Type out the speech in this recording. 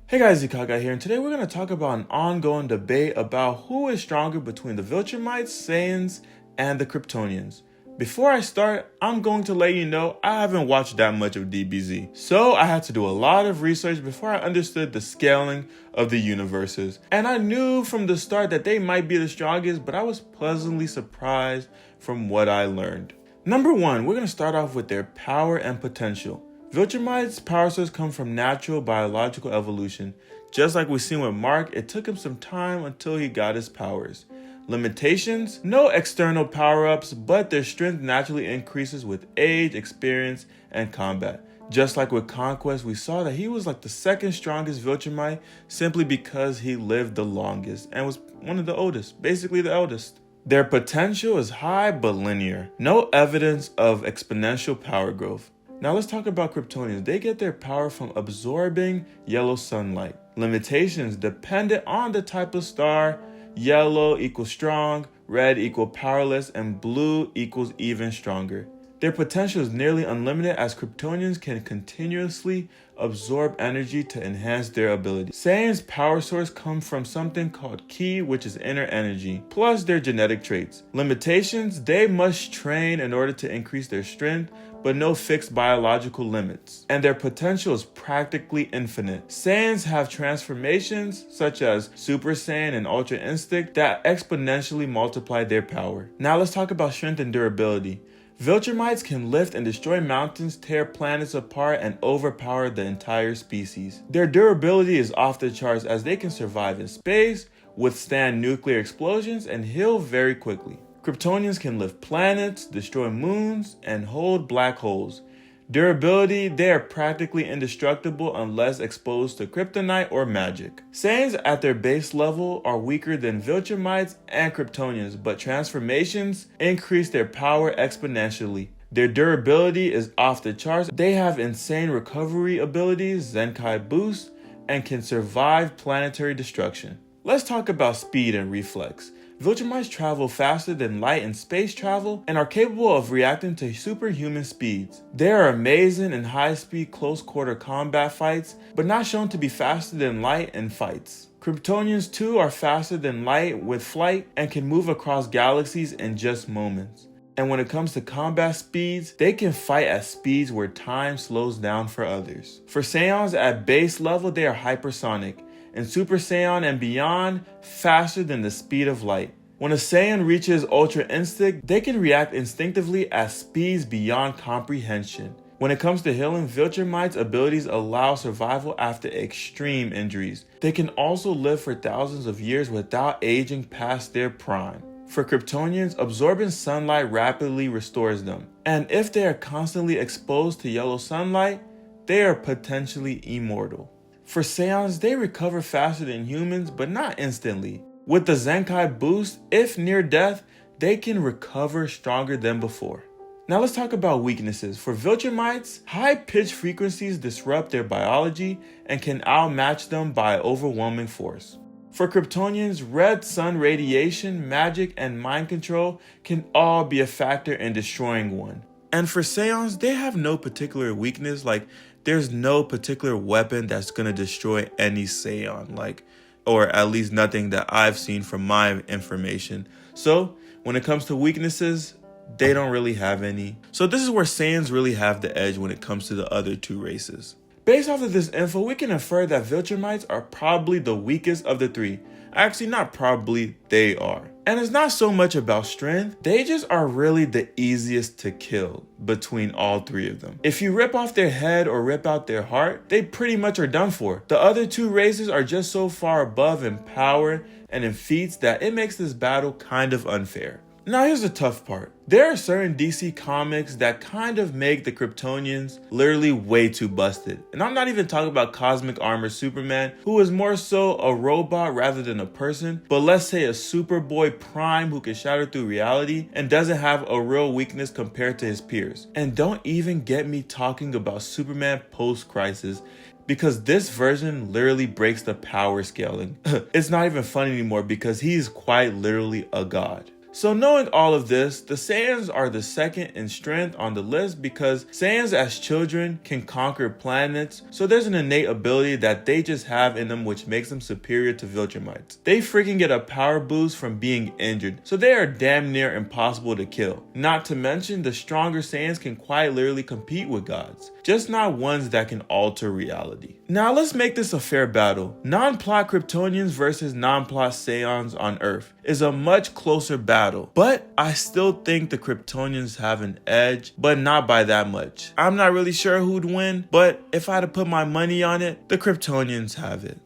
Hey guys, Ikaga here, and today we're going to talk about an ongoing debate about who is stronger between the Viltrumites, Saiyans, and the Kryptonians. Before I start, I'm going to let you know I haven't watched that much of DBZ, so I had to do a lot of research before I understood the scaling of the universes. And I knew from the start that they might be the strongest, but I was pleasantly surprised from what I learned. Number one, we're going to start off with their power and potential. Viltrumites' power source come from natural biological evolution. Just like we've seen with Mark, it took him some time until he got his powers. Limitations? No external power-ups, but their strength naturally increases with age, experience, and combat. Just like with Conquest, we saw that he was like the second strongest Viltrumite simply because he lived the longest and was one of the oldest, basically the eldest. Their potential is high but linear. No evidence of exponential power growth. Now let's talk about Kryptonians. They get their power from absorbing yellow sunlight. Limitations dependent on the type of star. Yellow equals strong, red equals powerless, and blue equals even stronger. Their potential is nearly unlimited as Kryptonians can continuously absorb energy to enhance their ability. Saiyans' power source comes from something called Ki, which is inner energy, plus their genetic traits. Limitations, they must train in order to increase their strength, but no fixed biological limits. And their potential is practically infinite. Saiyans have transformations such as Super Saiyan and Ultra Instinct that exponentially multiply their power. Now let's talk about strength and durability. Viltrumites can lift and destroy mountains, tear planets apart, and overpower the entire species. Their durability is off the charts as they can survive in space, withstand nuclear explosions, and heal very quickly. Kryptonians can lift planets, destroy moons, and hold black holes. Durability, they are practically indestructible unless exposed to kryptonite or magic. Saiyans at their base level are weaker than Viltrumites and Kryptonians, but transformations increase their power exponentially. Their durability is off the charts. They have insane recovery abilities, Zenkai boost, and can survive planetary destruction. Let's talk about speed and reflex. Viltrumites travel faster than light in space travel and are capable of reacting to superhuman speeds. They are amazing in high-speed close-quarter combat fights, but not shown to be faster than light in fights. Kryptonians too are faster than light with flight and can move across galaxies in just moments. And when it comes to combat speeds, they can fight at speeds where time slows down for others. For Saiyans at base level, they are hypersonic, and Super Saiyan and beyond, faster than the speed of light. When a Saiyan reaches Ultra Instinct, they can react instinctively at speeds beyond comprehension. When it comes to healing, Viltrumites' abilities allow survival after extreme injuries. They can also live for thousands of years without aging past their prime. For Kryptonians, absorbing sunlight rapidly restores them. And if they are constantly exposed to yellow sunlight, they are potentially immortal. For Saiyans, they recover faster than humans, but not instantly. With the Zenkai boost, if near death, they can recover stronger than before. Now let's talk about weaknesses. For Viltrumites, high-pitched frequencies disrupt their biology and can outmatch them by overwhelming force. For Kryptonians, red sun radiation, magic, and mind control can all be a factor in destroying one. And for Saiyans, they have no particular weakness, like there's no particular weapon that's gonna destroy any Saiyan, or at least nothing that I've seen from my information. So when it comes to weaknesses, they don't really have any. So this is where Saiyans really have the edge when it comes to the other two races. Based off of this info, we can infer that Viltrumites are probably the weakest of the three. Actually, not probably, they are. And it's not so much about strength, they just are really the easiest to kill between all three of them. If you rip off their head or rip out their heart, they pretty much are done for. The other two races are just so far above in power and in feats that it makes this battle kind of unfair. Now here's the tough part. There are certain DC comics that kind of make the Kryptonians literally way too busted. And I'm not even talking about Cosmic Armor Superman, who is more so a robot rather than a person, but let's say a Superboy Prime who can shatter through reality and doesn't have a real weakness compared to his peers. And don't even get me talking about Superman post-crisis, because this version literally breaks the power scaling. It's not even fun anymore because he's quite literally a god. So knowing all of this, the Saiyans are the second in strength on the list because Saiyans as children can conquer planets, so there's an innate ability that they just have in them which makes them superior to Viltrumites. They freaking get a power boost from being injured, so they are damn near impossible to kill. Not to mention, the stronger Saiyans can quite literally compete with gods, just not ones that can alter reality. Now let's make this a fair battle. Non-plot Kryptonians versus non-plot Saiyans on Earth is a much closer battle, but I still think the Kryptonians have an edge, but not by that much. I'm not really sure who'd win, but if I had to put my money on it, the Kryptonians have it.